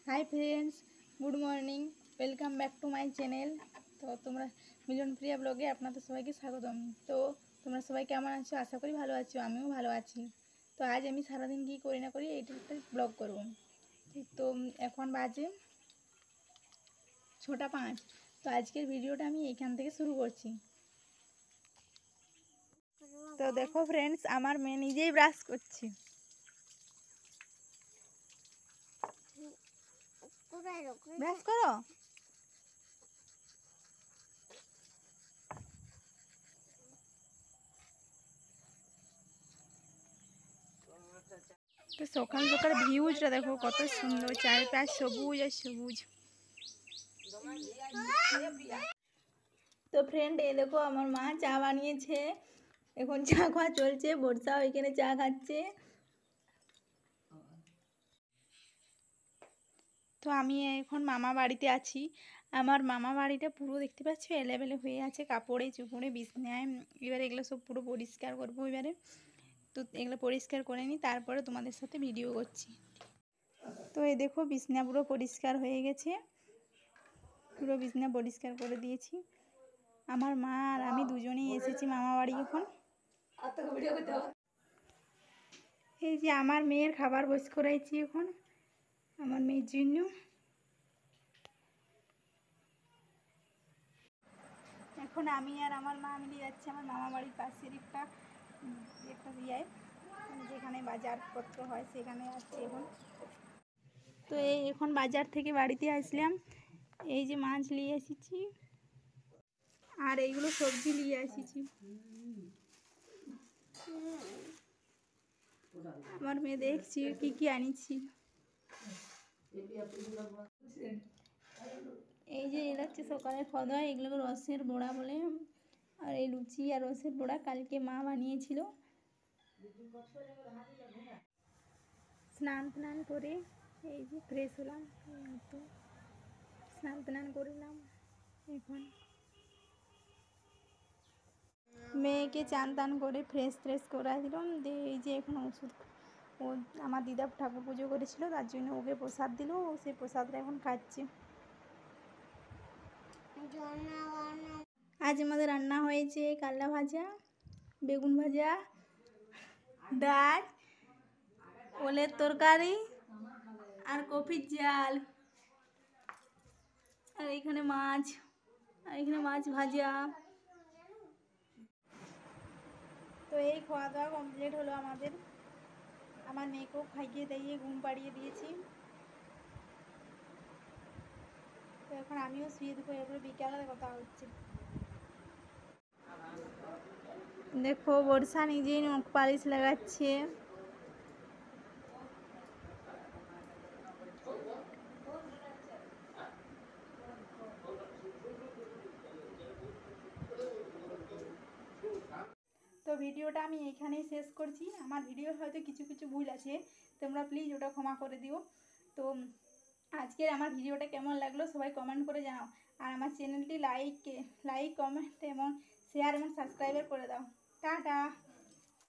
Hi friends, good morning, welcome back to my channel. তো তোমরা মিলন প্রিয়া ব্লগে আপনাদের সবাইকে স্বাগতম। তো তোমরা সবাই কেমন আছো? আশা করি ভালো আছো, আমিও ভালো আছি। তো আজ আমি সারাদিন কী করি না করি এইটা একটা ব্লগ করব। তো এখন বাজে 6টা 5। তো আজকের ভিডিওটা আমি এখান থেকে শুরু করছি। তো দেখো ফ্রেন্ডস, আমার মেয়ে নিজেই ব্রাশ করছে। ব্রাশ করো। তো সকাল সকাল ভিউজটা দেখো কত সুন্দর, চারিপাশ সবুজ আর সবুজ। তো ফ্রেন্ড, এই দেখো আমার মা চা বানিয়েছে, এখন চা খাওয়া চলছে। বর্ষাও এখানে চা খাচ্ছে। তো আমি এখন মামা বাড়িতে আছি। আমার মামা বাড়িটা পুরো দেখতে পাচ্ছ এলেবেলে হয়ে আছে, কাপড়ে চুপড়ে বিছনায়। এবারে এগুলো সব পুরো পরিষ্কার করবো এবারে। তো এগুলো পরিষ্কার করে নিই, তারপরে তোমাদের সাথে ভিডিও করছি। তো এই দেখো বিছনা পুরো পরিষ্কার হয়ে গেছে, পুরো বিছনা পরিষ্কার করে দিয়েছি। আমার মা আর আমি দুজনেই এসেছি মামা বাড়ি এখন। এই যে আমার মেয়ের খাবার বস করাইছি এখন আমার মেয়ের জন্য। এখন আমি আর আমার মা মিলে যাচ্ছি আমার মামা বাড়ির পাশের একটা ইয়ে, যেখানে বাজারপত্র হয় সেখানে আসছি এখন। তো এই এখন বাজার থেকে বাড়িতে আসলাম। এই যে মাছ নিয়ে এসেছি আর এইগুলো সবজি নিয়ে এসেছি। আমার মেয়ে দেখছি কি কি আনিছি। এই যে এটা হচ্ছে সকালের খাওয়া, এগুলো রসের বড়া বলে। আর এই লুচি আর রসের বড়া কালকে মা বানিয়েছিল। স্নান করে এই যে ফ্রেশ হলাম, তো স্নান করলাম। এখন মেয়েকে চান করে ফ্রেশ করা দিলাম দিয়ে এই যে এখন ওষুধ, ও আমার দিদা ঠাকুর পুজো করেছিল, তার জন্য ওকে প্রসাদ দিল, ও সেই প্রসাদটা এখন খাচ্ছে। আজ আমাদের রান্না হয়েছে কাল্লা ভাজা, বেগুন ভাজা, ডাল, ওলের তরকারি আর কপির ঝাল। আর এখানে মাছ, আর এখানে মাছ ভাজা। তো এই খাওয়া দাওয়া কমপ্লিট হলো আমাদের। আমার মেয়েকেও খাইয়ে দাইয়ে ঘুম পাড়িয়ে দিয়েছি। তো এখন আমিও শুয়ে দেবো, এরপরে বিকালে কথা হচ্ছে। দেখো বর্ষা নিজেই নখ পালিশ লাগাচ্ছে। তো ভিডিওটা আমি এখানেই শেষ করছি। আমার ভিডিও হয়তো কিছু ভুল আছে, তোমরা প্লিজ ওটা ক্ষমা করে দিও। তো আজকের আমার ভিডিওটা কেমন লাগলো সবাই কমেন্ট করে জানাও। আর আমার চ্যানেলটি লাইক কমেন্ট এবং শেয়ার এবং সাবস্ক্রাইব করে দাও। টাটা।